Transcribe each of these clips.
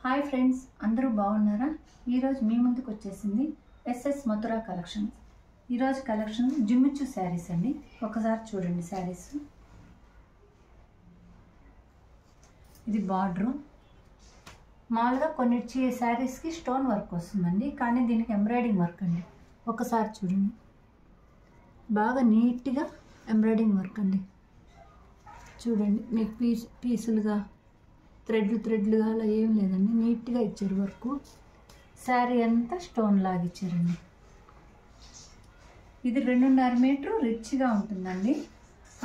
Hi friends, అందరూ బాగున్నారా? ఈరోజు మీ ముందుకు వచ్చేసింది ఎస్ఎస్ మథురా కలెక్షన్. ఈరోజు కలెక్షన్ జిమ్మిచ్చు శారీస్ అండి. ఒకసారి చూడండి శారీస్. ఇది బార్డరు. మామూలుగా కొన్ని శారీస్కి స్టోన్ వర్క్ వస్తుందండి, కానీ దీనికి ఎంబ్రాయిడింగ్ వర్క్ అండి. ఒకసారి చూడండి, బాగా నీట్గా ఎంబ్రాయిడింగ్ వర్క్ అండి. చూడండి, మీకు పీసులుగా థ్రెడ్లుగా అలా ఏం లేదండి, నీట్గా ఇచ్చారు వర్క్. శారీ అంతా స్టోన్ లాగా ఇచ్చారండి. ఇది 2.5 మీటర్ రిచ్గా ఉంటుందండి.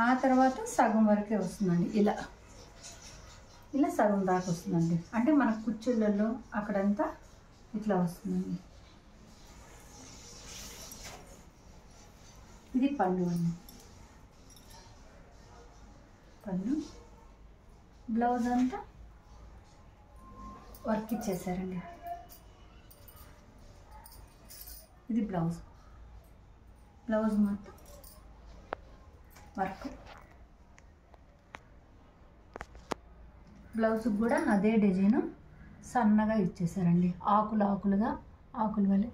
ఆ తర్వాత సగం వరకే వస్తుందండి. ఇలా సగం దాకా వస్తుందండి. అంటే మన కుచ్చుళ్ళల్లో అక్కడంతా ఇట్లా వస్తుందండి. ఇది పళ్ళు అండి. పళ్ళు, బ్లౌజ్ అంతా వర్క్ ఇచ్చేసారండి. ఇది బ్లౌజ్ మొత్తం వర్క్. బ్లౌజ్ కూడా అదే డిజైను సన్నగా ఇచ్చేసారండి. ఆకులు వలె.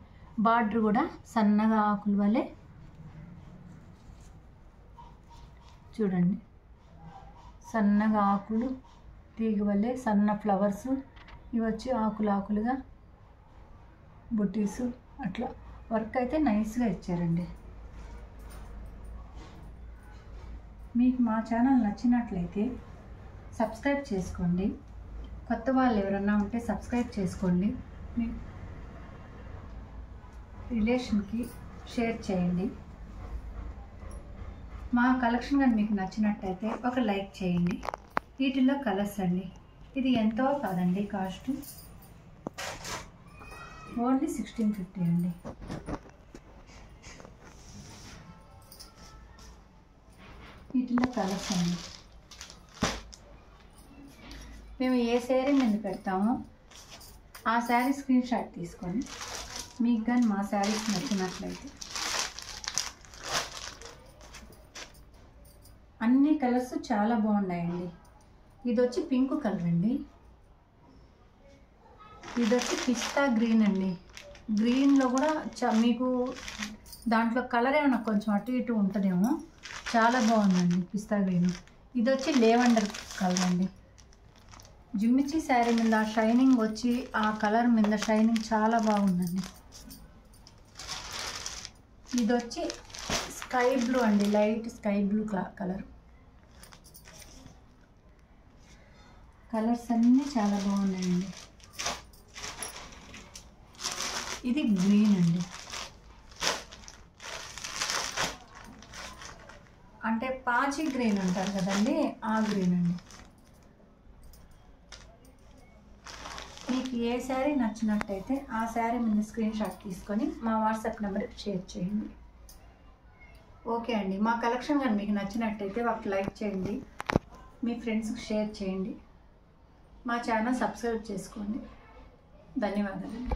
బార్డర్ కూడా సన్నగా ఆకుల వలె. చూడండి, సన్నగా ఆకులు తీగ వల్లే సన్న ఫ్లవర్స్. ఇవి వచ్చి ఆకులుగా బుట్టీసు. అట్లా వర్క్ అయితే నైస్గా ఇచ్చారండి. మీకు మా ఛానల్ నచ్చినట్లయితే సబ్స్క్రైబ్ చేసుకోండి. కొత్త వాళ్ళు ఎవరన్నా ఉంటే సబ్స్క్రైబ్ చేసుకోండి. మీ రిలేషన్కి షేర్ చేయండి. మా కలెక్షన్ కానీ మీకు నచ్చినట్టయితే ఒక లైక్ చేయండి. వీటిల్లో కలర్స్ అండి. ఇది ఎంతో కాదండి, కాస్ట్ ఓన్లీ 1650 అండి. వీటిల్లో కలర్స్ అండి. మేము ఏ శారీ మీద పెడతామో ఆ శారీ స్క్రీన్ షాట్ తీసుకొని మీకు కానీ మా శారీస్ నచ్చినట్లయితే అన్ని కలర్స్ చాలా బాగున్నాయండి. ఇది వచ్చి పింక్ కలర్ అండి. ఇది వచ్చి పిస్తా గ్రీన్ అండి. గ్రీన్లో కూడా మీకు దాంట్లో కలర్ ఏమైనా కొంచెం అటు ఇటు ఉంటుందేమో. చాలా బాగుందండి పిస్తా గ్రీన్. ఇది వచ్చి లేవెండర్ కలర్ అండి. జిమ్మిచ్చి శారీ మీద షైనింగ్ వచ్చి ఆ కలర్ మీద షైనింగ్ చాలా బాగుందండి. ఇది వచ్చి స్కై బ్లూ అండి, light sky blue colour. Colours అన్నీ చాలా బాగున్నాయండి. ఇది గ్రీన్ అండి, అంటే పాచి గ్రీన్ అంటారు కదండి, ఆ గ్రీన్ అండి. మీకు ఏ శారీ నచ్చినట్టయితే ఆ శారీ మీద స్క్రీన్ షాట్ తీసుకొని మా వాట్సాప్ నెంబర్కి షేర్ చేయండి. ఓకే అండి. మా కలెక్షన్ కానీ మీకు నచ్చినట్టయితే ఒక లైక్ చేయండి, మీ ఫ్రెండ్స్కి షేర్ చేయండి, మా ఛానల్ సబ్స్క్రైబ్ చేసుకోండి. ధన్యవాదాలు.